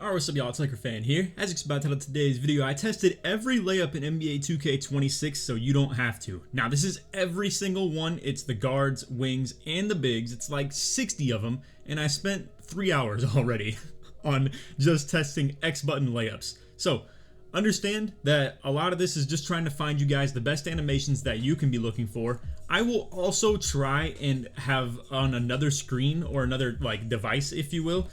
Alright, what's up y'all, it's LakerFan here. As expected on today's video, I tested every layup in NBA 2K26 so you don't have to. Now this is every single one, it's the guards, wings, and the bigs. It's like 60 of them, and I spent 3 hours already on just testing X button layups. So understand that a lot of this is just trying to find you guys the best animations that you can be looking for. I will also try and have on another screen or another like device, if you will,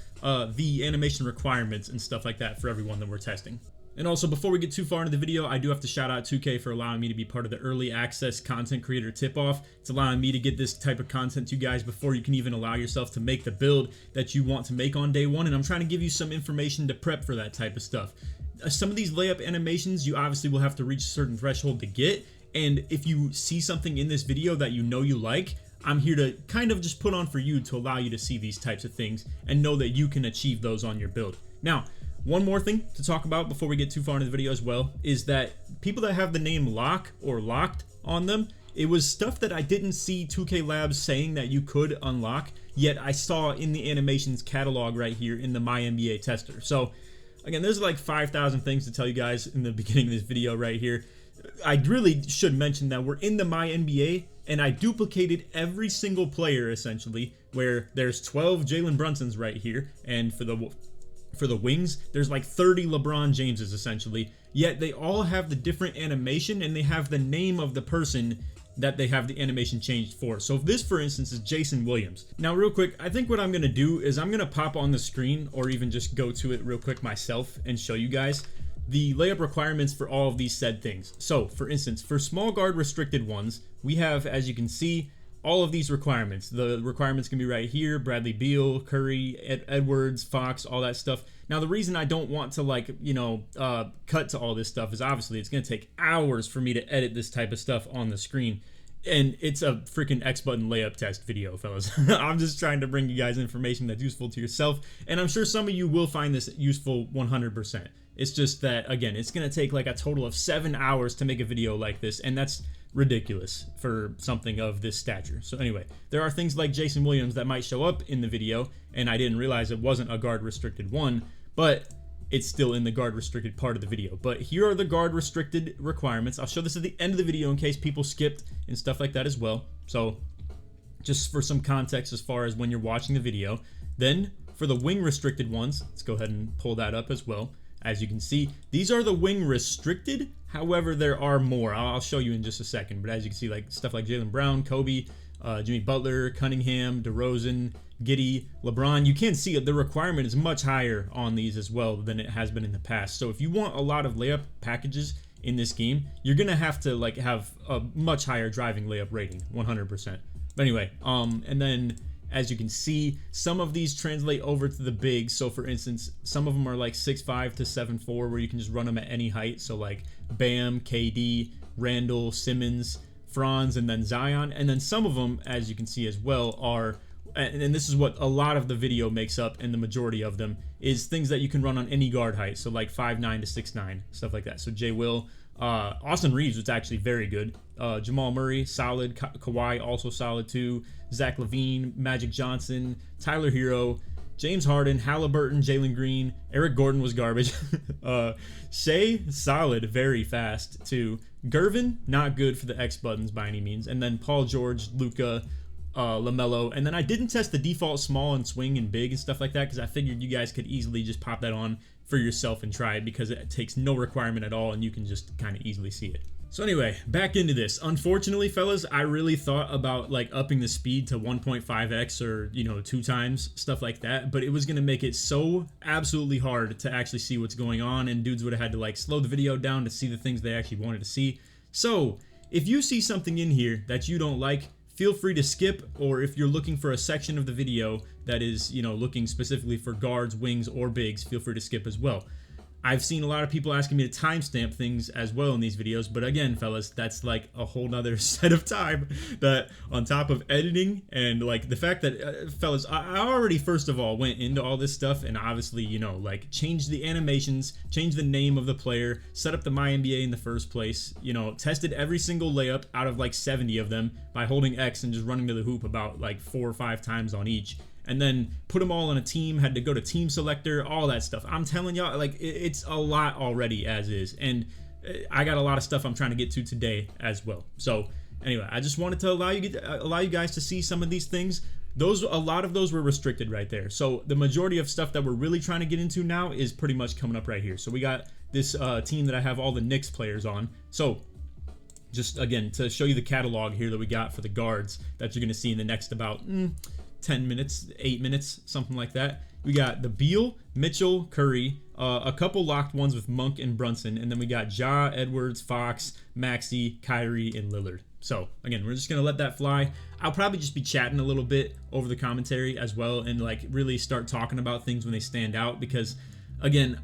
the animation requirements and stuff like that for everyone that we're testing. And also, before we get too far into the video, I do have to shout out 2K for allowing me to be part of the early access content creator tip-off. It's allowing me to get this type of content to you guys before you can even allow yourself to make the build that you want to make on day one. And I'm trying to give you some information to prep for that type of stuff. Some of these layup animations, you obviously will have to reach a certain threshold to get. And if you see something in this video that you know you like, I'm here to kind of just put on for you to allow you to see these types of things and know that you can achieve those on your build. Now, one more thing to talk about before we get too far into the video as well is that people that have the name Lock or Locked on them, it was stuff that I didn't see 2K Labs saying that you could unlock, yet I saw in the animations catalog right here in the My NBA tester. So again, there's like 5,000 things to tell you guys in the beginning of this video right here. I really should mention that we're in the My NBA, and I duplicated every single player essentially, where there's 12 Jalen Brunsons right here, and for the wings, there's like 30 LeBron Jameses essentially, yet they all have the different animation and they have the name of the person that they have the animation changed for. So if this, for instance, is Jason Williams. Now real quick, I think what I'm gonna do is I'm gonna pop on the screen or even just go to it real quick myself and show you guys the layup requirements for all of these said things. So for instance, for small guard restricted ones, we have, as you can see, all of these requirements. The requirements can be right here: Bradley Beal, Curry, Edwards, Fox, all that stuff. Now the reason I don't want to cut to all this stuff is obviously it's gonna take hours for me to edit this type of stuff on the screen. And it's a freaking X button layup test video, fellas. I'm just trying to bring you guys information that's useful to yourself, and I'm sure some of you will find this useful 100%. It's just that, again, it's gonna take like a total of 7 hours to make a video like this, and that's ridiculous for something of this stature. So anyway, there are things like Jason Williams that might show up in the video, and I didn't realize it wasn't a guard restricted one, but it's still in the guard restricted part of the video. But here are the guard restricted requirements. I'll show this at the end of the video in case people skipped and stuff like that as well. So just for some context as far as when you're watching the video. Then for the wing restricted ones, let's go ahead and pull that up as well. As you can see, these are the wing restricted. However, there are more. I'll show you in just a second. But as you can see, like stuff like Jaylen Brown, Kobe, Jimmy Butler, Cunningham, DeRozan, Giddey, LeBron, you can see the requirement is much higher on these as well than it has been in the past. So if you want a lot of layup packages in this game, you're gonna have to like have a much higher driving layup rating, 100%. But anyway, and then as you can see, some of these translate over to the bigs. So for instance, some of them are like 6'5" to 7'4", where you can just run them at any height. So like Bam, KD, Randall, Simmons, Franz, and then Zion. And then some of them, as you can see as well, are, and this is what a lot of the video makes up, and the majority of them is things that you can run on any guard height. So like 5'9" to 6'9", stuff like that. So Jay Will, Austin Reeves was actually very good. Jamal Murray, solid. Kawhi, also solid too. Zach LaVine, Magic Johnson, Tyler Hero, James Harden, Halliburton, Jalen Green, Eric Gordon was garbage. Shea, solid, very fast too. Gervin, not good for the X buttons by any means. And then Paul George, Luka, LaMelo, and then I didn't test the default small and swing and big and stuff like that because I figured you guys could easily just pop that on for yourself and try it because it takes no requirement at all and you can just kind of easily see it. So anyway, back into this. Unfortunately, fellas, I really thought about like upping the speed to 1.5x or 2 times, stuff like that, but it was gonna make it so absolutely hard to actually see what's going on, and dudes would have had to like slow the video down to see the things they actually wanted to see. So if you see something in here that you don't like, feel free to skip, or if you're looking for a section of the video that is, looking specifically for guards, wings, or bigs, feel free to skip as well. I've seen a lot of people asking me to timestamp things as well in these videos, but again, fellas, that's like a whole nother set of time that on top of editing and like the fact that, fellas, I already first of all went into all this stuff and obviously, like changed the animations, changed the name of the player, set up the My NBA in the first place, tested every single layup out of like 70 of them by holding X and just running to the hoop about like 4 or 5 times on each. and then put them all on a team, had to go to team selector, all that stuff. I'm telling y'all, like, it's a lot already as is, and I got a lot of stuff I'm trying to get to today as well. So anyway, I just wanted to allow you guys to see some of these things. A lot of those were restricted right there. So the majority of stuff that we're really trying to get into now is pretty much coming up right here. So we got this team that I have all the Knicks players on. So just again, to show you the catalog here that we got for the guards that you're going to see in the next about 10 minutes, 8 minutes, something like that. We got the Beal, Mitchell, Curry, a couple locked ones with Monk and Brunson, and then we got Ja, Edwards, Fox, Maxey, Kyrie, and Lillard. So again, we're just gonna let that fly. I'll probably just be chatting a little bit over the commentary as well, and like really start talking about things when they stand out, because again,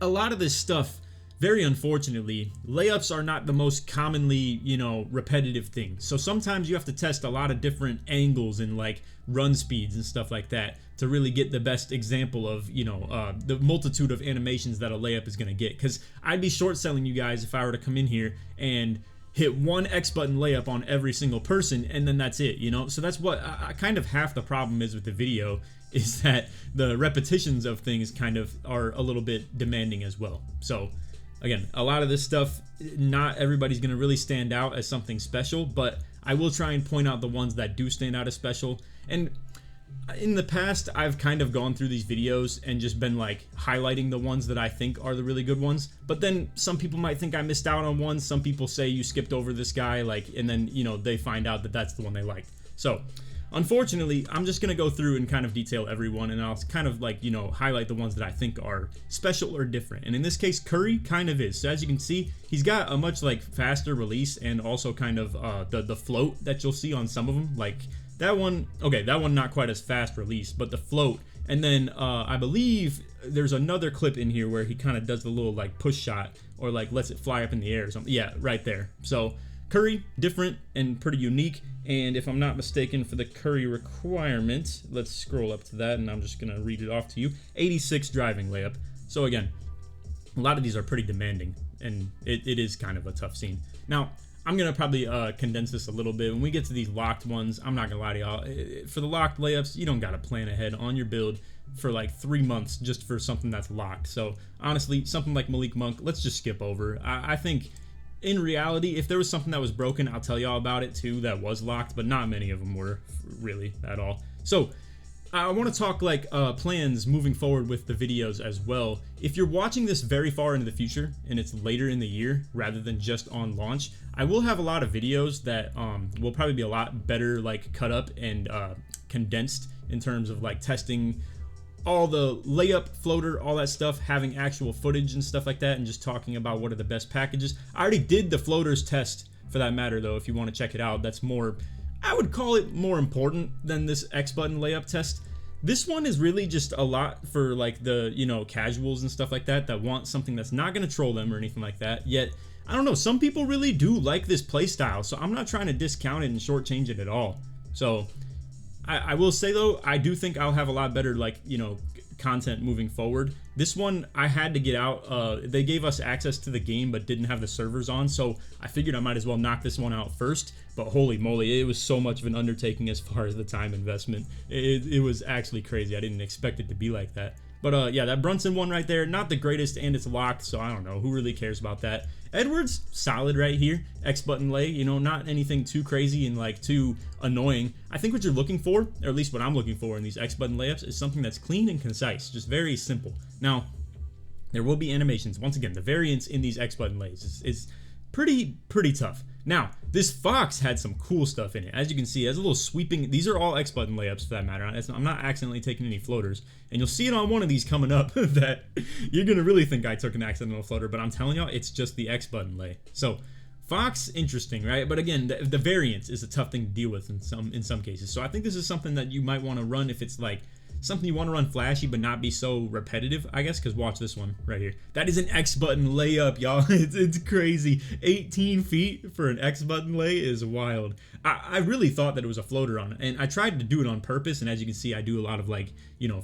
a lot of this stuff, very unfortunately, layups are not the most commonly, repetitive thing. So sometimes you have to test a lot of different angles and like run speeds and stuff like that to really get the best example of, the multitude of animations that a layup is going to get. Because I'd be short selling you guys if I were to come in here and hit one X button layup on every single person, and then that's it, So that's what kind of half the problem is with the video, is that the repetitions of things kind of are a little bit demanding as well. So again, a lot of this stuff, not everybody's going to really stand out as something special, but I will try and point out the ones that do stand out as special. And in the past, I've kind of gone through these videos and just been like highlighting the ones that I think are the really good ones. But then some people might think I missed out on one. Some people say you skipped over this guy, and then, they find out that that's the one they liked. So unfortunately, I'm just going to go through and kind of detail everyone, and I'll kind of highlight the ones that I think are special or different. And in this case, Curry kind of is. So as you can see, he's got a much faster release, and also kind of the float that you'll see on some of them. Like that one, okay, that one not quite as fast release, but the float. And then I believe there's another clip in here where he kind of does the little push shot, or lets it fly up in the air or something. Yeah, right there. So Curry, different and pretty unique. And if I'm not mistaken, for the Curry requirement, let's scroll up to that, and I'm just going to read it off to you. 86 driving layup. So again, a lot of these are pretty demanding, and it is kind of a tough scene. Now, I'm going to probably condense this a little bit. When we get to these locked ones, I'm not going to lie to y'all. For the locked layups, you don't got to plan ahead on your build for 3 months just for something that's locked. So honestly, something like Malik Monk, let's just skip over. I think in reality, if there was something that was broken, I'll tell y'all about it too that was locked, but not many of them were really at all. So I want to talk plans moving forward with the videos as well. If you're watching this very far into the future and it's later in the year rather than just on launch, I will have a lot of videos that will probably be a lot better cut up and condensed in terms of testing all the layup, floater, all that stuff, having actual footage and stuff like that, and just talking about what are the best packages. I already did the floaters test, for that matter, though. If you want to check it out, that's more, I would call it more important than this X button layup test. This one is really just a lot for the casuals and stuff like that want something that's not going to troll them or anything like that. Yet I don't know, some people really do like this play style, so I'm not trying to discount it and shortchange it at all. So I will say though, I do think I'll have a lot better content moving forward. This one I had to get out. They gave us access to the game but didn't have the servers on, so I figured I might as well knock this one out first. But holy moly, it was so much of an undertaking as far as the time investment. It was actually crazy. I didn't expect it to be like that. But yeah, that Brunson one right there, not the greatest, and it's locked, so I don't know, who really cares about that. Edwards, solid right here. X button lay, not anything too crazy and too annoying. I think what you're looking for, or at least what I'm looking for in these X button layups, is something that's clean and concise, just very simple. Now, there will be animations. Once again, the variance in these X button lays is pretty tough. Now, this Fox had some cool stuff in it. As you can see, it has a little sweeping. These are all X button layups for that matter. I'm not accidentally taking any floaters. And you'll see it on one of these coming up that you're going to really think I took an accidental floater. But I'm telling y'all, it's just the X button lay. So Fox, interesting, right? But again, the variance is a tough thing to deal with in some cases. So I think this is something that you might want to run if it's something you want to run flashy but not be so repetitive, I guess, because watch this one right here. That is an X button layup, y'all. It's crazy. 18 feet for an X button lay is wild. I really thought that it was a floater on it, and I tried to do it on purpose, and as you can see, I do a lot of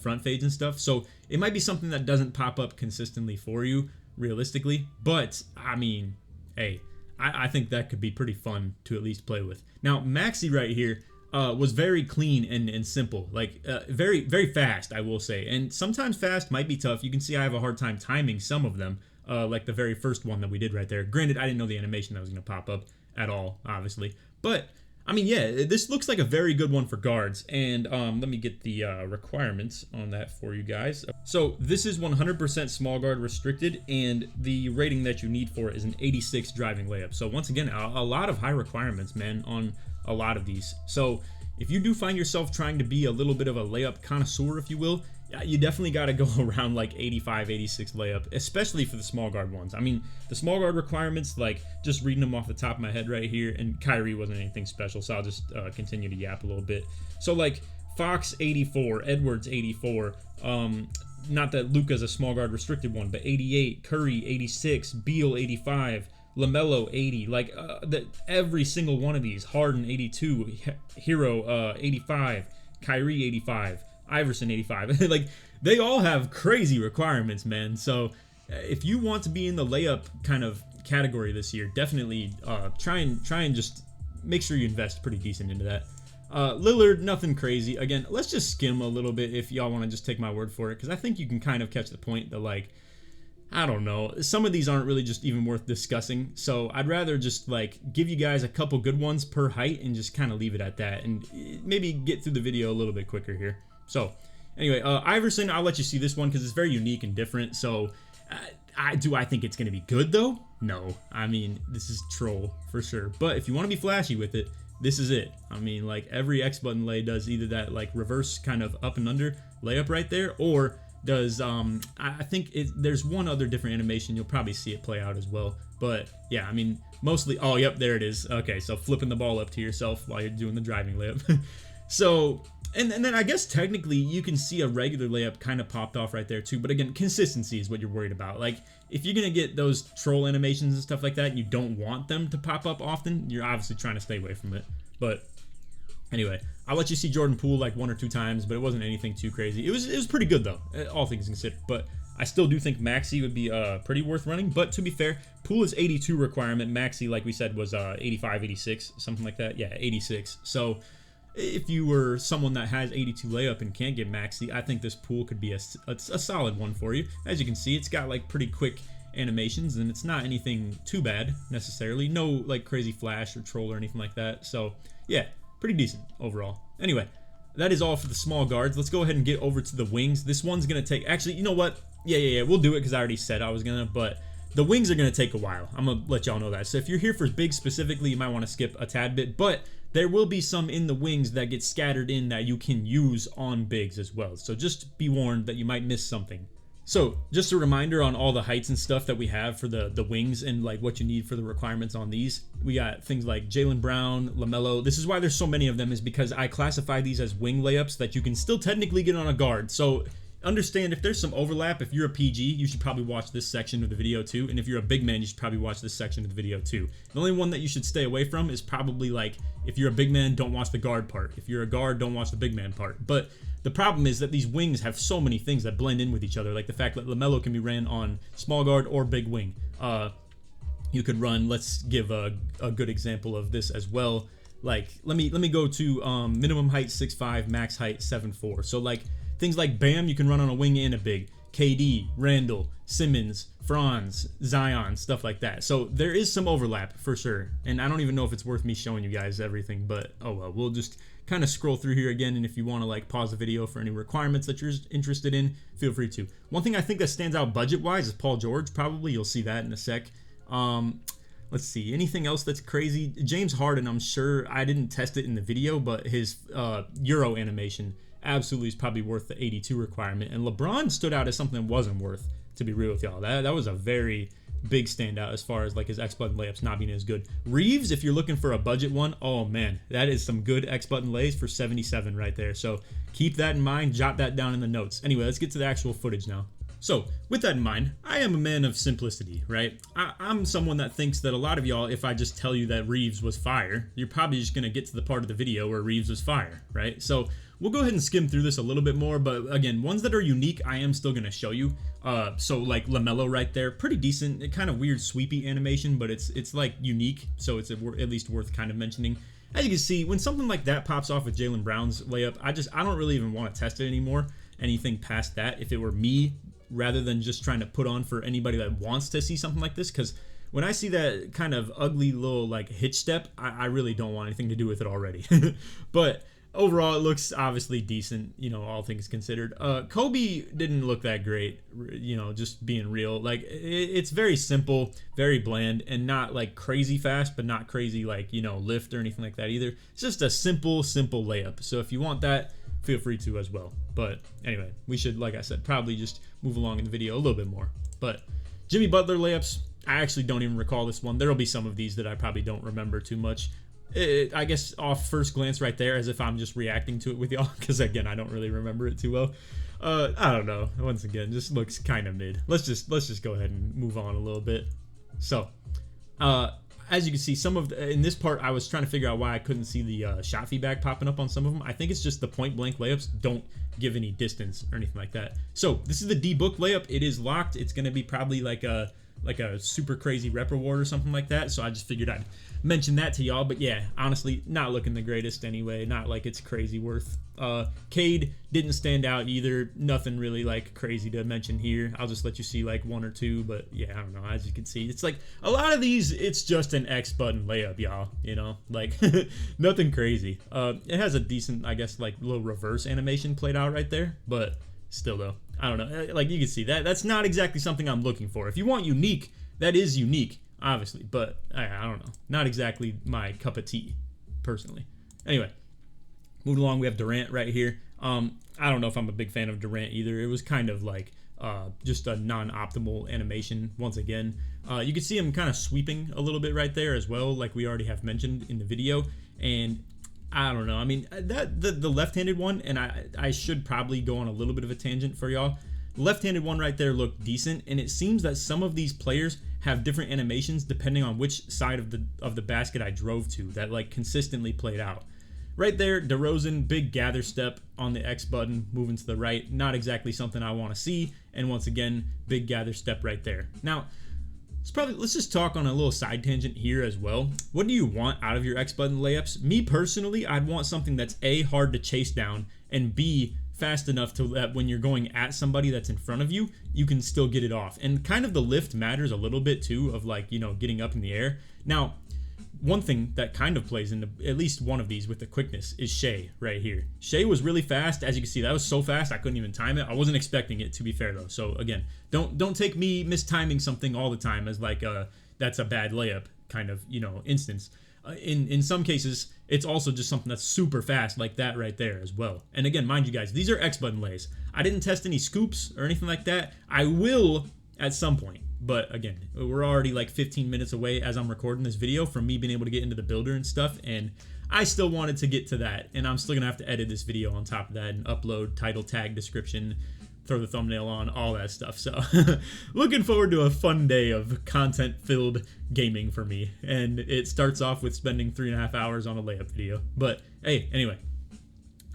front fades and stuff, so it might be something that doesn't pop up consistently for you, realistically, but I mean, hey, I think that could be pretty fun to at least play with. Now, Maxey right here, was very clean and simple, like very fast, I will say. And sometimes fast might be tough. You can see I have a hard time timing some of them, like the very first one that we did right there. Granted, I didn't know the animation that was going to pop up at all, obviously. But, I mean, yeah, this looks like a very good one for guards. And let me get the requirements on that for you guys. So this is 100% small guard restricted, and the rating that you need for it is an 86 driving layup. So once again, a lot of high requirements, man, on a lot of these. So if you do find yourself trying to be a little bit of a layup connoisseur, if you will, you definitely got to go around like 85, 86 layup, especially for the small guard ones. I mean, the small guard requirements, like just reading them off the top of my head right here, and Kyrie wasn't anything special, so I'll just continue to yap a little bit. So like Fox 84, Edwards 84, not that Luka's a small guard restricted one, but 88, Curry 86, Beal 85, LaMelo 80, like every single one of these. Harden 82, Hero 85, Kyrie 85, Iverson 85. Like they all have crazy requirements, man. So if you want to be in the layup kind of category this year, definitely try and just make sure you invest pretty decent into that. Lillard, nothing crazy. Again, let's just skim a little bit if y'all want to just take my word for it, because I think you can kind of catch the point that, like, I don't know, some of these aren't really just even worth discussing, so I'd rather just like give you guys a couple good ones per height and just kind of leave it at that, and maybe get through the video a little bit quicker here. So anyway, Iverson, I'll let you see this one because it's very unique and different. So I think it's going to be good though? No, I mean, this is troll for sure, but if you want to be flashy with it, this is it. I mean, like every X button lay does either that like reverse kind of up and under layup right there, or does I think there's one other different animation. You'll probably see it play out as well, but yeah, I mean, mostly, oh yep, there it is. Okay, so flipping the ball up to yourself while you're doing the driving layup. So and then I guess technically you can see a regular layup kind of popped off right there too, but again, consistency is what you're worried about. Like if you're gonna get those troll animations and stuff like that and you don't want them to pop up often, you're obviously trying to stay away from it. But anyway, I'll let you see Jordan Poole like 1 or 2 times, but it wasn't anything too crazy. It was pretty good though, all things considered. But I still do think Maxey would be pretty worth running. But to be fair, Poole is 82 requirement. Maxey, like we said, was 85, 86, something like that. Yeah, 86. So if you were someone that has 82 layup and can't get Maxey, I think this Poole could be a solid one for you. As you can see, it's got like pretty quick animations, and it's not anything too bad necessarily. No like crazy flash or troll or anything like that. So yeah, pretty decent overall. Anyway, that is all for the small guards. Let's go ahead and get over to the wings. This one's gonna take, actually, you know what? Yeah, we'll do it because I already said I was gonna, but the wings are gonna take a while. I'm gonna let y'all know that. So if you're here for bigs specifically, you might want to skip a tad bit, but there will be some in the wings that get scattered in that you can use on bigs as well. So just be warned that you might miss something. So just a reminder on all the heights and stuff that we have for the wings and like what you need for the requirements on these. We got things like Jaylen Brown, LaMelo. This is why there's so many of them, is because I classify these as wing layups that you can still technically get on a guard. So understand if there's some overlap. If you're a PG, you should probably watch this section of the video too. And if you're a big man, you should probably watch this section of the video too. The only one that you should stay away from is probably like, if you're a big man, don't watch the guard part. If you're a guard, don't watch the big man part. But the problem is that these wings have so many things that blend in with each other, like the fact that LaMelo can be ran on small guard or big wing. You could run, let's give a good example of this as well. Like, let me go to minimum height 6'5", max height 7'4". So like things like Bam, you can run on a wing and a big. KD, Randall, Simmons, Franz, Zion, stuff like that. So there is some overlap for sure. And I don't even know if it's worth me showing you guys everything, but oh well, we'll just kind of scroll through here again. And if you want to like pause the video for any requirements that you're interested in, feel free to. One thing I think that stands out budget-wise is Paul George, probably. You'll see that in a sec. Let's see, anything else that's crazy? James Harden, I'm sure, I didn't test it in the video, but his Euro animation absolutely is probably worth the 82 requirement. And LeBron stood out as something that wasn't worth, to be real with y'all. That was a very big standout as far as like his X button layups not being as good. Reeves, if you're looking for a budget one, oh man, that is some good X button lays for 77 right there. So keep that in mind, jot that down in the notes. Anyway, let's get to the actual footage now. So with that in mind, I am a man of simplicity, right? I'm someone that thinks that a lot of y'all, if I just tell you that Reeves was fire, you're probably just gonna get to the part of the video where Reeves was fire, right? So we'll go ahead and skim through this a little bit more, but again, ones that are unique, I am still gonna show you. So like LaMelo right there, pretty decent, kind of weird sweepy animation, but it's like unique, so it's at least worth kind of mentioning. as you can see, when something like that pops off with Jaylen Brown's layup, I don't really even want to test it anymore. Anything past that, if it were me, rather than just trying to put on for anybody that wants to see something like this, because when I see that kind of ugly little like hitch step, I really don't want anything to do with it already. But overall, it looks obviously decent, you know, all things considered. Kobe didn't look that great, you know, just being real. Like, it's very simple, very bland, and not like crazy fast, but not crazy like, you know, lift or anything like that either. It's just a simple layup. So if you want that, feel free to as well. But anyway, we should, like I said, probably just move along in the video a little bit more. But Jimmy Butler layups, I actually don't even recall this one. There'll be some of these that I probably don't remember too much. I guess off first glance right there, as if I'm just reacting to it with y'all, because again, I don't really remember it too well. I don't know. Once again, just looks kind of mid. Let's just go ahead and move on a little bit. So, as you can see, in this part, I was trying to figure out why I couldn't see the shot feedback popping up on some of them. I think it's just the point blank layups don't give any distance or anything like that. So this is the D-Book layup. It is locked. It's going to be probably like a super crazy rep reward or something like that. So I just figured I'd mention that to y'all. But yeah, honestly, not looking the greatest anyway. Not like it's crazy worth. Cade didn't stand out either. Nothing really like crazy to mention here. I'll just let you see like one or two. But yeah, I don't know. As you can see, it's like a lot of these, it's just an X button layup, y'all. You know, like nothing crazy. It has a decent, I guess, like little reverse animation played out right there. But still though, I don't know, like you can see that's not exactly something I'm looking for. If you want unique, that is unique, obviously, but I don't know, not exactly my cup of tea personally. Anyway, moving along, we have Durant right here. I don't know if I'm a big fan of Durant either. It was kind of like just a non-optimal animation once again. You can see him kind of sweeping a little bit right there as well, like we already have mentioned in the video. And I don't know. I mean, the left-handed one, and I should probably go on a little bit of a tangent for y'all. The left-handed one right there looked decent, and it seems that some of these players have different animations depending on which side of the basket I drove to that like consistently played out. Right there, DeRozan, big gather step on the X button, moving to the right. Not exactly something I want to see, and once again, big gather step right there. Now, let's just talk on a little side tangent here as well. What do you want out of your X button layups? Me personally, I'd want something that's A, hard to chase down, and B, fast enough to that when you're going at somebody that's in front of you, you can still get it off. And kind of the lift matters a little bit too, of like, you know, getting up in the air. Now, one thing that kind of plays into at least one of these with the quickness is Shea right here. Shea was really fast. As you can see, that was so fast I couldn't even time it. I wasn't expecting it, to be fair though. So again, don't take me mistiming something all the time as like that's a bad layup kind of, you know, instance. In some cases, it's also just something that's super fast like that right there as well. And again, mind you guys, these are X button lays. I didn't test any scoops or anything like that. I will at some point. But again, we're already like 15 minutes away as I'm recording this video from me being able to get into the builder and stuff, and I still wanted to get to that, and I'm still gonna have to edit this video on top of that and upload title, tag, description, throw the thumbnail on, all that stuff. So looking forward to a fun day of content-filled gaming for me, and it starts off with spending 3.5 hours on a layup video. But hey, anyway,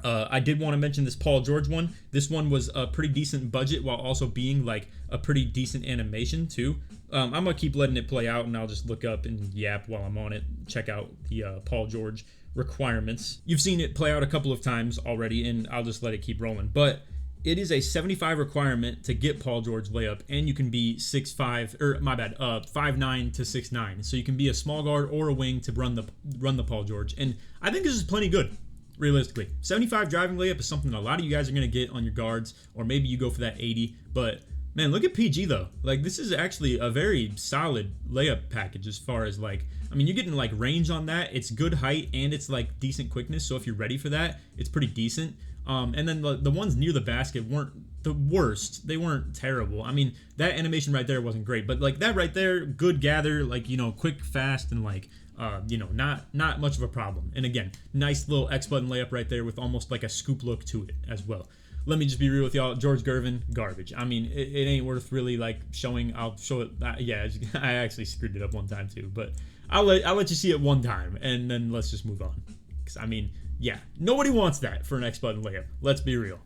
I did want to mention this Paul George one. This one was a pretty decent budget while also being like a pretty decent animation too. I'm going to keep letting it play out, and I'll just look up and yap while I'm on it. Check out the Paul George requirements. You've seen it play out a couple of times already, and I'll just let it keep rolling. But it is a 75 requirement to get Paul George layup, and you can be 6'5", or my bad, 5'9" to 6'9". So you can be a small guard or a wing to run the Paul George, and I think this is plenty good. Realistically, 75 driving layup is something a lot of you guys are going to get on your guards, or maybe you go for that 80. But man, look at PG though. Like, this is actually a very solid layup package as far as like, I mean, you're getting like range on that. It's good height and it's like decent quickness. So if you're ready for that, it's pretty decent. And then the ones near the basket weren't the worst. They weren't terrible. I mean, that animation right there wasn't great, but like that right there, good gather, like, you know, quick, fast, and like, you know, not much of a problem. And again, nice little X button layup right there with almost like a scoop look to it as well. Let me just be real with y'all. George Gervin, garbage. I mean, it ain't worth really like showing. I'll show it. Yeah, I actually screwed it up one time too, but I'll let you see it one time, and then let's just move on. Because I mean, yeah, nobody wants that for an X button layup. Let's be real.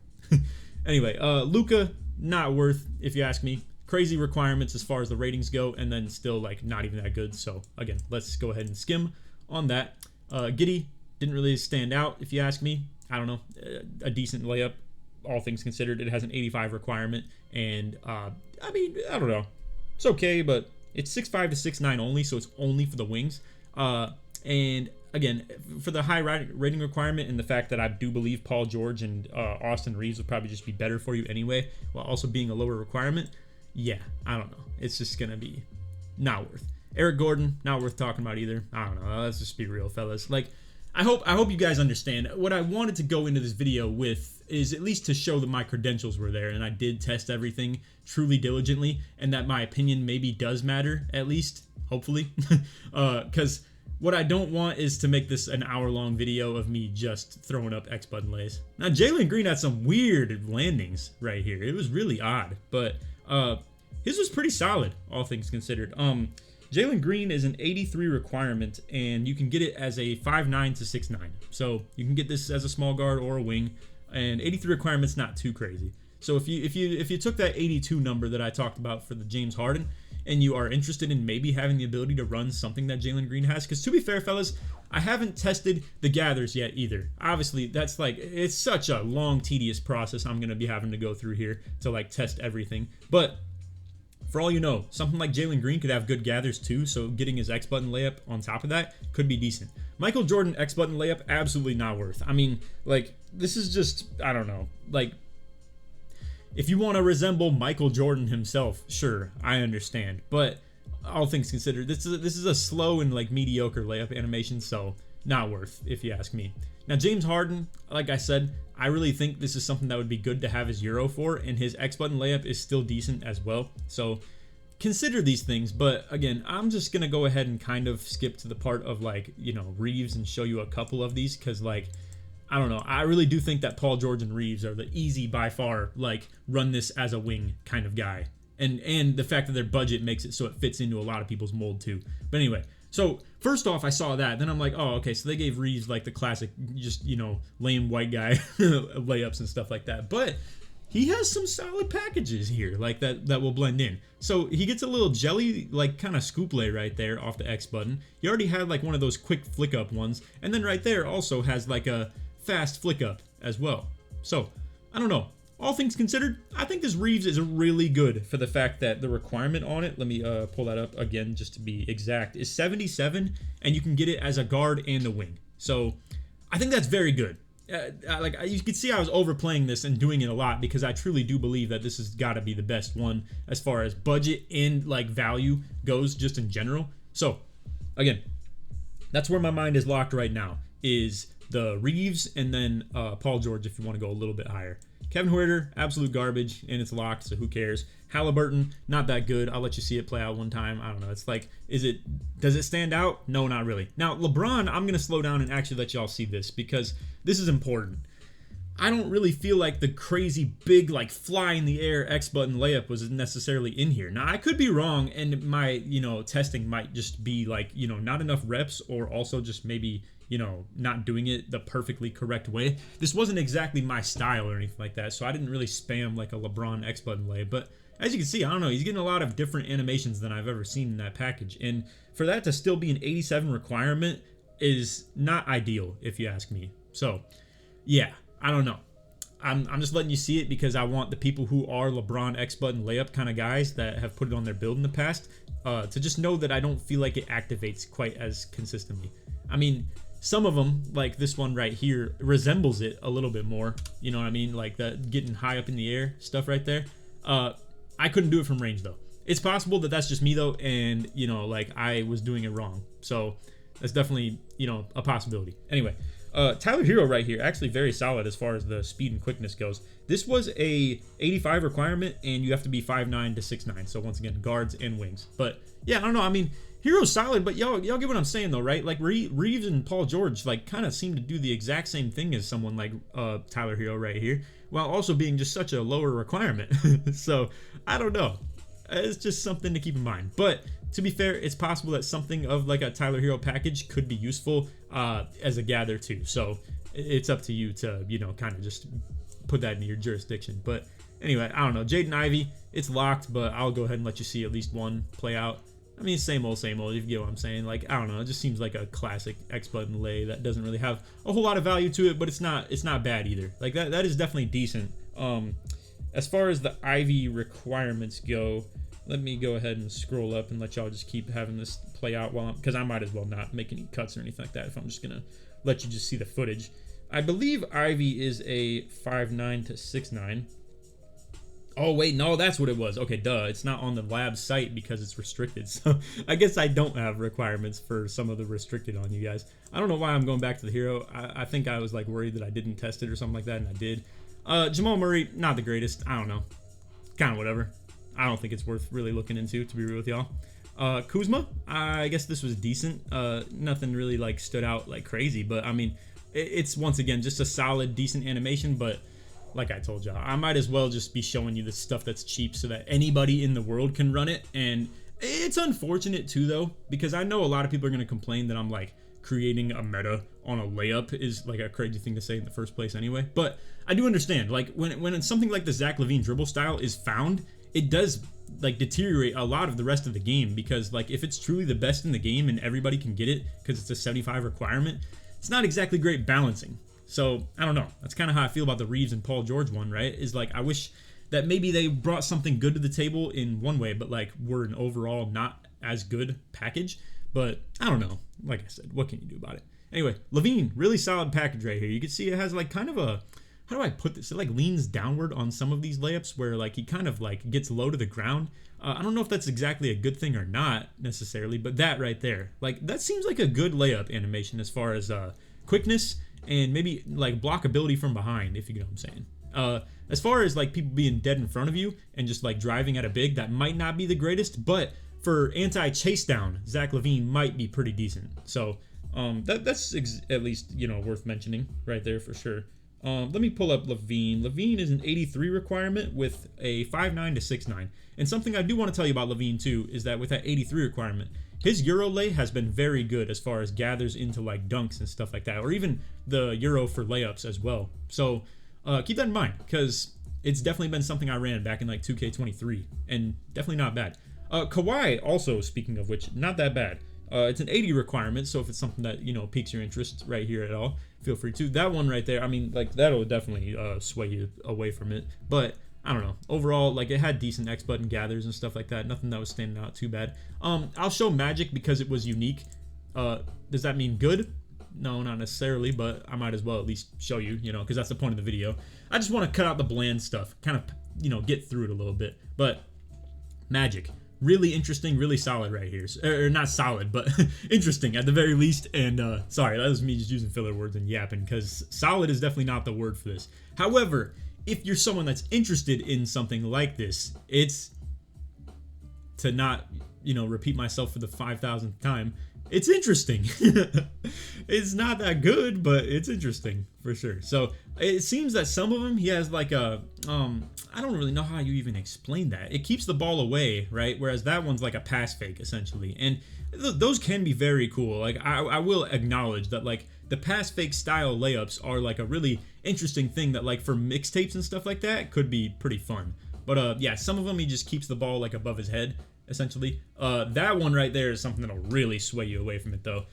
Anyway, Luka, not worth, if you ask me. Crazy requirements as far as the ratings go, and then still like not even that good. So again, let's go ahead and skim on that. Giddey, Didn't really stand out, if you ask me. I don't know, a decent layup, all things considered. It has an 85 requirement, and I mean, I don't know. It's okay, but it's 6'5 to 6'9 only, so it's only for the wings. And again, for the high rating requirement and the fact that I do believe Paul George and Austin Reeves would probably just be better for you anyway, while also being a lower requirement, yeah, I don't know. It's just going to be not worth. Eric Gordon, not worth talking about either. I don't know. Let's just be real, fellas. Like, I hope you guys understand. What I wanted to go into this video with is at least to show that my credentials were there and I did test everything truly diligently, and that my opinion maybe does matter, at least, hopefully. Because what I don't want is to make this an hour-long video of me just throwing up X button lays. Now, Jalen Green had some weird landings right here. It was really odd, but his was pretty solid, all things considered. Jalen Green is an 83 requirement, and you can get it as a 5'9 to 6'9. So you can get this as a small guard or a wing, and 83 requirement's not too crazy. So if you took that 82 number that I talked about for the James Harden, and you are interested in maybe having the ability to run something that Jalen Green has, because to be fair, fellas, I haven't tested the gathers yet either. Obviously, that's like, it's such a long, tedious process I'm going to be having to go through here to like test everything. But for all you know, something like Jalen Green could have good gathers too, so getting his X button layup on top of that could be decent. Michael Jordan X button layup, absolutely not worth. I mean, like, this is just, I don't know, like, if you want to resemble Michael Jordan himself, sure, I understand. But all things considered, this is a slow and like mediocre layup animation, so not worth, if you ask me. Now, James Harden, like I said, I really think this is something that would be good to have his Euro for, and his X button layup is still decent as well. So consider these things, but again, I'm just gonna go ahead and kind of skip to the part of like, you know, Reeves and show you a couple of these, because like, I don't know, I really do think that Paul George and Reeves are the easy, by far, like, run this as a wing kind of guy. And the fact that their budget makes it so it fits into a lot of people's mold too. But anyway, so first off, I saw that. Then I'm like, oh, okay, so they gave Reeves like the classic, just, you know, lame white guy layups and stuff like that. But he has some solid packages here, like that will blend in. So he gets a little jelly, like, kind of scoop lay right there off the X button. He already had like one of those quick flick up ones. And then right there also has like a fast flick up as well. So I don't know, all things considered, I think this Reeves is really good for the fact that the requirement on it, let me pull that up again just to be exact, is 77, and you can get it as a guard and a wing. So I think that's very good. Like, you can see I was overplaying this and doing it a lot, because I truly do believe that this has got to be the best one as far as budget and like value goes, just in general. So again, that's where my mind is locked right now, is the Reeves, and then Paul George if you want to go a little bit higher. Kevin Huerter, absolute garbage, and it's locked, so who cares? Halliburton, not that good. I'll let you see it play out one time. I don't know. It's like, does it stand out? No, not really. Now, LeBron, I'm going to slow down and actually let y'all see this, because this is important. I don't really feel like the crazy big, like, fly in the air X button layup was necessarily in here. Now, I could be wrong, and my, you know, testing might just be like, you know, not enough reps, or also just maybe, you know, not doing it the perfectly correct way. This wasn't exactly my style or anything like that, so I didn't really spam like a LeBron X button lay. But as you can see, I don't know, he's getting a lot of different animations than I've ever seen in that package. And for that to still be an 87 requirement is not ideal, if you ask me. So, yeah, I don't know. I'm just letting you see it, because I want the people who are LeBron X button layup kind of guys that have put it on their build in the past to just know that I don't feel like it activates quite as consistently. I mean, some of them, like this one right here, resembles it a little bit more. You know what I mean? Like that getting high up in the air stuff right there. I couldn't do it from range though. It's possible that that's just me though, and you know, like I was doing it wrong. So that's definitely, you know, a possibility. Anyway, Tyler Hero right here, actually very solid as far as the speed and quickness goes. This was a 85 requirement, and you have to be 5'9 to 6'9. So once again, guards and wings. But yeah, I don't know. I mean, Hero's solid, but y'all get what I'm saying though, right? Like Reeves and Paul George like kind of seem to do the exact same thing as someone like Tyler Hero right here, while also being just such a lower requirement. So I don't know. It's just something to keep in mind. But to be fair, it's possible that something of like a Tyler Hero package could be useful as a gather too. So it's up to you to, you know, kind of just put that into your jurisdiction. But anyway, I don't know. Jaden Ivey, it's locked, but I'll go ahead and let you see at least one play out. I mean, same old, if you get what I'm saying. Like, I don't know, it just seems like a classic X button lay that doesn't really have a whole lot of value to it, but it's not bad either. Like, that is definitely decent. As far as the Ivy requirements go, let me go ahead and scroll up and let y'all just keep having this play out while because I might as well not make any cuts or anything like that if I'm just gonna let you just see the footage. I believe Ivy is a 5'9" to 6'9". Oh, wait, no, that's what it was. Okay, duh. It's not on the lab site because it's restricted. So I guess I don't have requirements for some of the restricted on you guys. I don't know why I'm going back to the hero. I think I was like worried that I didn't test it or something like that, and I did. Jamal Murray, not the greatest. I don't know. Kind of whatever. I don't think it's worth really looking into, to be real with y'all. Kuzma, I guess this was decent. Nothing really like stood out like crazy, but I mean, it's once again just a solid, decent animation, but like I told y'all, I might as well just be showing you the stuff that's cheap so that anybody in the world can run it. And it's unfortunate too, though, because I know a lot of people are going to complain that I'm like creating a meta on a layup is like a crazy thing to say in the first place anyway. But I do understand, like when something like the Zach LaVine dribble style is found, it does like deteriorate a lot of the rest of the game, because like if it's truly the best in the game and everybody can get it because it's a 75 requirement, it's not exactly great balancing. So, I don't know. That's kind of how I feel about the Reeves and Paul George one, right? Is like, I wish that maybe they brought something good to the table in one way, but like, were an overall not as good package. But, I don't know. Like I said, what can you do about it? Anyway, LaVine, really solid package right here. You can see it has like kind of a, how do I put this? It like leans downward on some of these layups where like he kind of like gets low to the ground. I don't know if that's exactly a good thing or not necessarily, but that right there, like that seems like a good layup animation as far as quickness and maybe like blockability from behind, if you get what I'm saying. As far as like people being dead in front of you and just like driving at a big, that might not be the greatest, but for anti-chase down, Zach LaVine might be pretty decent. So that's at least, you know, worth mentioning right there for sure. Let me pull up LaVine. LaVine is an 83 requirement with a 5'9" to 6'9". And something I do want to tell you about LaVine too is that with that 83 requirement, his Euro lay has been very good as far as gathers into like dunks and stuff like that, or even the Euro for layups as well. So keep that in mind, because it's definitely been something I ran back in like 2K23, and definitely not bad. Kawhi also, speaking of which, not that bad. It's an 80 requirement, so if it's something that, you know, piques your interest right here at all, feel free to. That one right there, I mean, like, that'll definitely sway you away from it. But, I don't know. Overall, like, it had decent X button gathers and stuff like that. Nothing that was standing out too bad. I'll show Magic because it was unique. Does that mean good? No, not necessarily, but I might as well at least show you, you know, because that's the point of the video. I just want to cut out the bland stuff, kind of, you know, get through it a little bit. But, Magic. Really interesting, really solid right here. Or not solid, but interesting at the very least. And sorry, that was me just using filler words and yapping, because solid is definitely not the word for this. However, if you're someone that's interested in something like this, it's, to not, you know, repeat myself for the 5,000th time, it's interesting. It's not that good, but it's interesting for sure. So it seems that some of them, he has like a, I don't really know how you even explain that. It keeps the ball away, right? Whereas that one's like a pass fake essentially. And those can be very cool. Like I will acknowledge that like the pass fake style layups are like a really interesting thing that like for mixtapes and stuff like that could be pretty fun. But yeah, some of them he just keeps the ball like above his head essentially. That one right there is something that'll really sway you away from it though.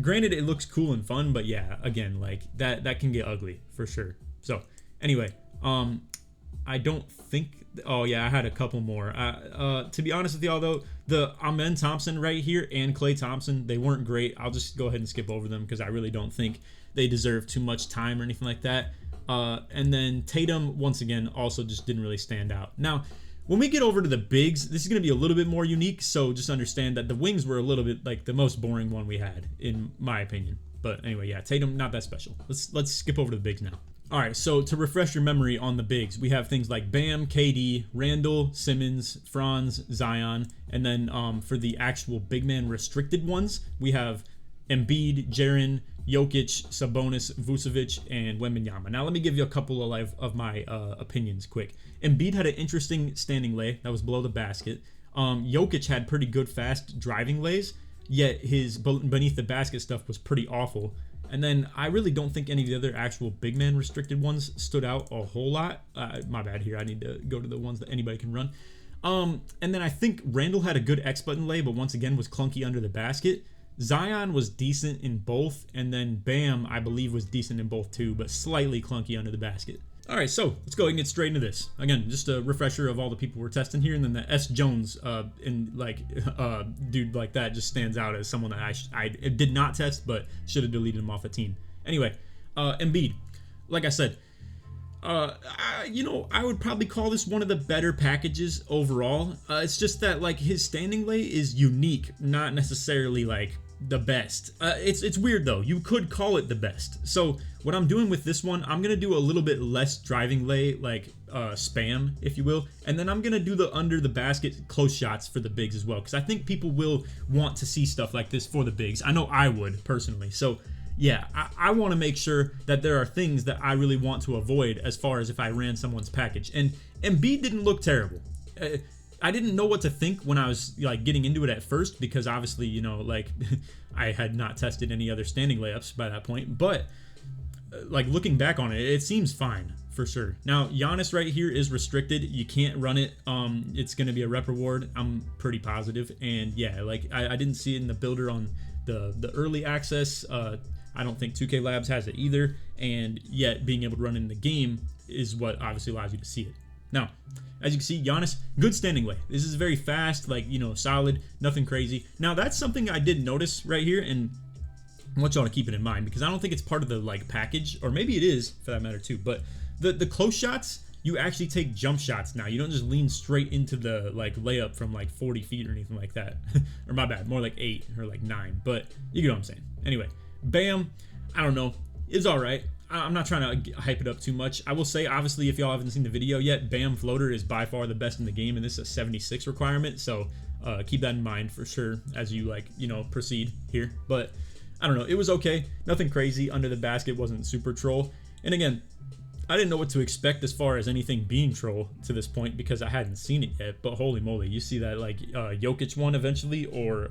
Granted, it looks cool and fun, but yeah, again, like that can get ugly for sure. So anyway, I don't think, oh yeah, I had a couple more. To be honest with y'all though, the Amen Thompson right here and Klay Thompson, they weren't great. I'll just go ahead and skip over them because I really don't think they deserve too much time or anything like that. And then Tatum, once again, also just didn't really stand out. Now, when we get over to the bigs, this is going to be a little bit more unique, so just understand that the wings were a little bit like the most boring one we had, in my opinion. But anyway, yeah, Tatum, not that special. Let's skip over to the bigs now. All right, so to refresh your memory on the bigs, we have things like Bam, KD, Randall, Simmons, Franz, Zion, and then for the actual big man restricted ones, we have Embiid, Jaren, Jokic, Sabonis, Vucevic, and Wembanyama. Now let me give you a couple of my opinions quick. Embiid had an interesting standing lay that was below the basket. Jokic had pretty good fast driving lays, yet his beneath the basket stuff was pretty awful. And then I really don't think any of the other actual big man restricted ones stood out a whole lot. My bad here. I need to go to the ones that anybody can run. And then I think Randall had a good X button lay, but once again was clunky under the basket. Zion was decent in both, and then Bam, I believe, was decent in both too, but slightly clunky under the basket. All right, so let's go ahead and get straight into this. Again, just a refresher of all the people we're testing here, and then the S. Jones, dude like that just stands out as someone that I did not test, but should have deleted him off the team. Anyway, Embiid, like I said, I would probably call this one of the better packages overall. It's just that like his standing lay is unique, not necessarily like the best. It's weird though. You could call it the best. So what I'm doing with this one, I'm gonna do a little bit less driving lay, like spam, if you will, and then I'm gonna do the under the basket close shots for the bigs as well, because I think people will want to see stuff like this for the bigs. I know I would personally. So yeah, I want to make sure that there are things that I really want to avoid as far as if I ran someone's package. And Embiid didn't look terrible. I didn't know what to think when I was like getting into it at first, because obviously, you know, like I had not tested any other standing layups by that point. But like looking back on it, it seems fine for sure. Now, Giannis right here is restricted. You can't run it. It's going to be a rep reward. I'm pretty positive. And yeah, like I didn't see it in the builder on the early access. I don't think 2K Labs has it either, and yet being able to run it in the game is what obviously allows you to see it. Now, as you can see, Giannis, good standing lay. This is very fast, like, you know, solid, nothing crazy. Now, that's something I did notice right here, and I want y'all to keep it in mind, because I don't think it's part of the, like, package, or maybe it is, for that matter, too, but the close shots, you actually take jump shots now. You don't just lean straight into the, like, layup from, like, 40 feet or anything like that. Or my bad, more like 8 or, like, 9, but you get what I'm saying. Anyway. Bam, I don't know, it's all right. I'm not trying to hype it up too much. I will say, obviously, if y'all haven't seen the video yet, Bam floater is by far the best in the game, and this is a 76 requirement, so keep that in mind for sure as you, like, you know, proceed here. But I don't know, it was okay, nothing crazy. Under the basket wasn't super troll, and again, I didn't know what to expect as far as anything being troll to this point, because I hadn't seen it yet. But holy moly, you see that like Jokic one eventually, or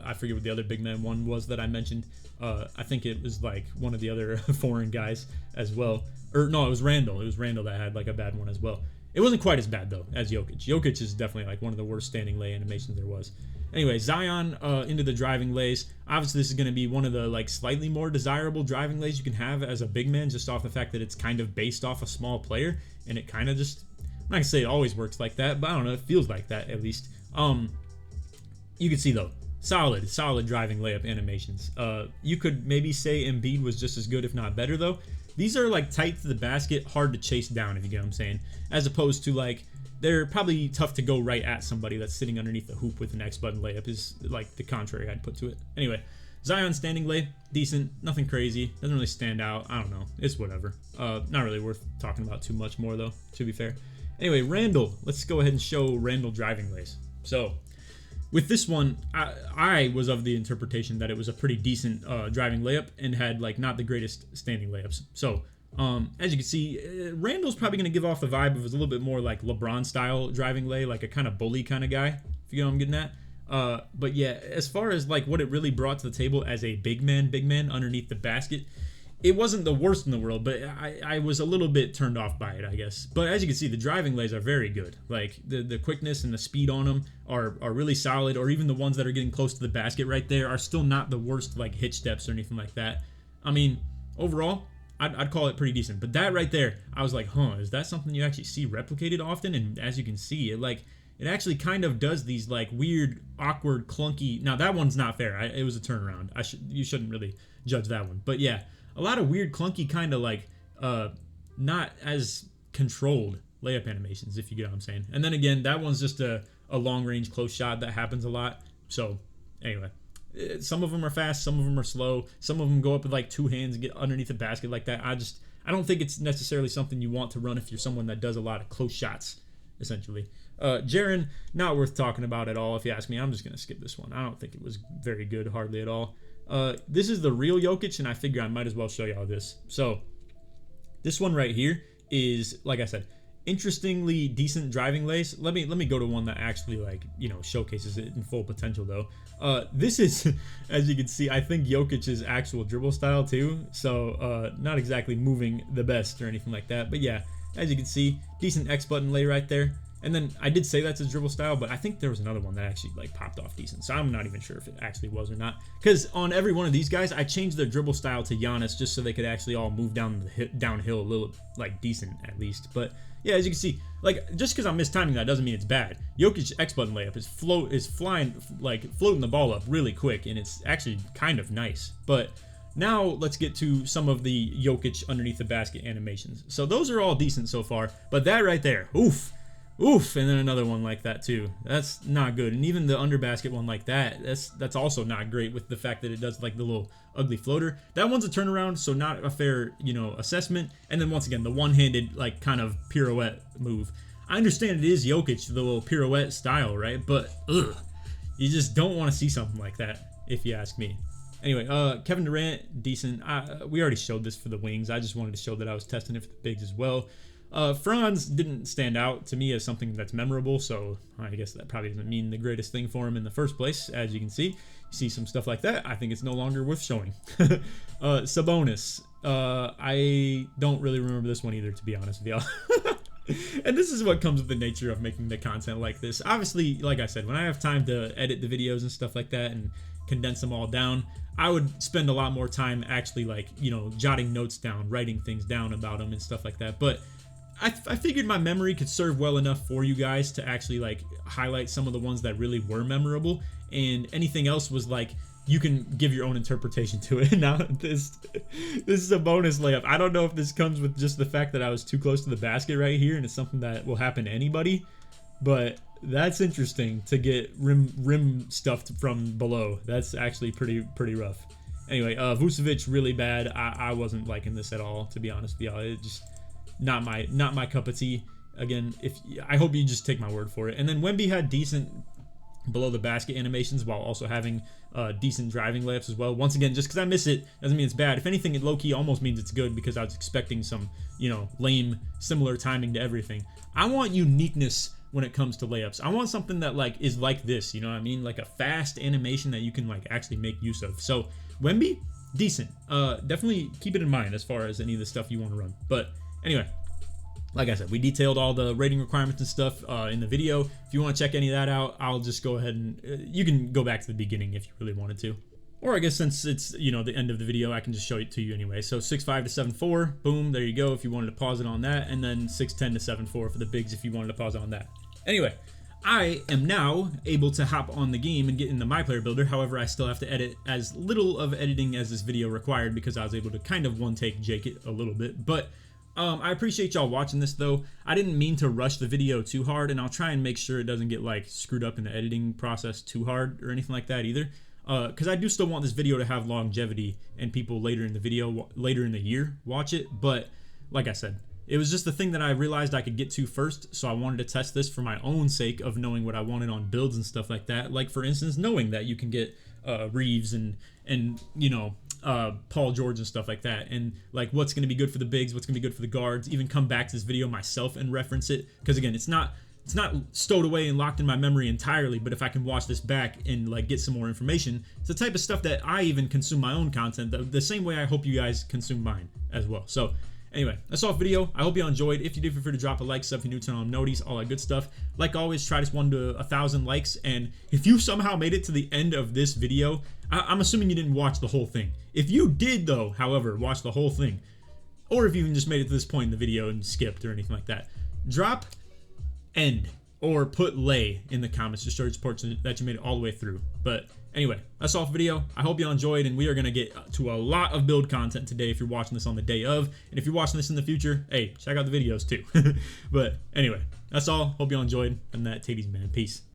I forget what the other big man one was that I mentioned. I think it was like one of the other foreign guys as well. Or no, it was Randall. It was Randall that had like a bad one as well. It wasn't quite as bad though as Jokic. Jokic is definitely like one of the worst standing lay animations there was. Anyway, Zion into the driving lays. Obviously, this is going to be one of the like slightly more desirable driving lays you can have as a big man, just off the fact that it's kind of based off a small player, and it kind of just, I'm not gonna say it always works like that, but I don't know, it feels like that at least. You can see though, solid driving layup animations. You could maybe say Embiid was just as good, if not better though. These are like tight to the basket, hard to chase down, if you get what I'm saying, as opposed to like, they're probably tough to go right at somebody that's sitting underneath the hoop with an X button layup, is like the contrary I'd put to it. Anyway, Zion standing lay, decent, nothing crazy, doesn't really stand out. I don't know, it's whatever. Not really worth talking about too much more though, to be fair. Anyway, Randall, let's go ahead and show Randall driving lays. So with this one, I was of the interpretation that it was a pretty decent driving layup and had like not the greatest standing layups. So as you can see, Randall's probably going to give off the vibe of a little bit more like LeBron style driving lay, like a kind of bully kind of guy, if you know what I'm getting at. But yeah, as far as like what it really brought to the table as a big man underneath the basket, it wasn't the worst in the world, but I was a little bit turned off by it, I guess. But as you can see, the driving lays are very good. Like the quickness and the speed on them are really solid, or even the ones that are getting close to the basket right there are still not the worst like hitch steps or anything like that. I mean, overall, I'd call it pretty decent. But that right there, I was like, huh, is that something you actually see replicated often? And as you can see, it actually kind of does these like weird, awkward, clunky. Now that one's not fair. It was a turnaround. You shouldn't really judge that one. But yeah, a lot of weird, clunky, kind of like not as controlled layup animations, if you get what I'm saying. And then again, that one's just a long range close shot that happens a lot. So anyway, some of them are fast, some of them are slow, some of them go up with like two hands and get underneath the basket like that. I don't think it's necessarily something you want to run if you're someone that does a lot of close shots, essentially. Jaren, not worth talking about at all, if you ask me. I'm just going to skip this one. I don't think it was very good, hardly at all. This is the real Jokic, and I figure I might as well show y'all this. So, this one right here is, like I said, interestingly decent driving lays. Let me go to one that actually, like, you know, showcases it in full potential though. This is, as you can see, I think Jokic's actual dribble style too. So not exactly moving the best or anything like that, but yeah, as you can see, decent X button lay right there. And then I did say that's a dribble style, but I think there was another one that actually like popped off decent. So I'm not even sure if it actually was or not. Because on every one of these guys, I changed their dribble style to Giannis just so they could actually all move downhill a little like decent at least. But yeah, as you can see, like just because I'm mistiming that doesn't mean it's bad. Jokic X button layup is flying like floating the ball up really quick, and it's actually kind of nice. But now let's get to some of the Jokic underneath the basket animations. So those are all decent so far, but that right there, oof. Oof, and then another one like that too. That's not good. And even the under basket one like that, that's also not great with the fact that it does like the little ugly floater. That one's a turnaround, so not a fair, assessment. And then once again, the one-handed like kind of pirouette move. I understand it is Jokic, the little pirouette style, right? But ugh, you just don't want to see something like that, if you ask me. Anyway, Kevin Durant, decent. We already showed this for the wings. I just wanted to show that I was testing it for the bigs as well. Franz didn't stand out to me as something that's memorable, so I guess that probably doesn't mean the greatest thing for him in the first place. As you can see, you see some stuff like that. I think it's no longer worth showing. Sabonis. I don't really remember this one either, to be honest with y'all. And this is what comes with the nature of making the content like this. Obviously, like I said, when I have time to edit the videos and stuff like that and condense them all down, I would spend a lot more time actually like, jotting notes down, writing things down about them and stuff like that. But I figured my memory could serve well enough for you guys to actually like highlight some of the ones that really were memorable, and anything else was like you can give your own interpretation to it. Now this is a bonus layup. I don't know if this comes with just the fact that I was too close to the basket right here and it's something that will happen to anybody, but that's interesting to get rim stuffed from below. That's actually pretty rough. Anyway, Vucevic really bad. I wasn't liking this at all, to be honest with y'all. It just not my cup of tea. Again, I hope you just take my word for it. And then Wemby had decent below the basket animations while also having decent driving layups as well. Once again, just because I miss it doesn't mean it's bad. If anything, it low-key almost means it's good because I was expecting some, lame, similar timing to everything. I want uniqueness when it comes to layups. I want something that like is like this, you know what I mean? Like a fast animation that you can like actually make use of. So Wemby, decent. Definitely keep it in mind as far as any of the stuff you want to run. But anyway, like I said, we detailed all the rating requirements and stuff in the video. If you want to check any of that out, I'll just go ahead and you can go back to the beginning if you really wanted to. Or I guess since it's, the end of the video, I can just show it to you anyway. So 6'5" to 7'4", boom, there you go if you wanted to pause it on that. And then 6'10" to 7'4" for the bigs if you wanted to pause it on that. Anyway, I am now able to hop on the game and get into my player builder. However, I still have to edit as little of editing as this video required because I was able to kind of one-take Jake it a little bit. But I appreciate y'all watching this though. I didn't mean to rush the video too hard, and I'll try and make sure it doesn't get like screwed up in the editing process too hard or anything like that either. Because I do still want this video to have longevity and people later in the year watch it. But like I said, it was just the thing that I realized I could get to first, so I wanted to test this for my own sake of knowing what I wanted on builds and stuff like that. Like for instance, knowing that you can get Reeves and Paul George and stuff like that, and like what's going to be good for the bigs, what's going to be good for the guards. Even come back to this video myself and reference it, because again, it's not stowed away and locked in my memory entirely, but if I can watch this back and like get some more information, it's the type of stuff that I even consume my own content the same way I hope you guys consume mine as well. So anyway, that's all for the video. I hope you all enjoyed. If you did, feel free to drop a like, sub if you're new, turn on noties, all that good stuff. Like always, try this one to 1,000 likes, and if you somehow made it to the end of this video, I'm assuming you didn't watch the whole thing. If you did though, however, watch the whole thing, or if you even just made it to this point in the video and skipped or anything like that, drop end or put lay in the comments to show your support that you made it all the way through. But anyway, that's all for the video. I hope you all enjoyed, and we are going to get to a lot of build content today if you're watching this on the day of. And if you're watching this in the future, hey, check out the videos too. But anyway, that's all. Hope you all enjoyed. And that Titties, man. Peace.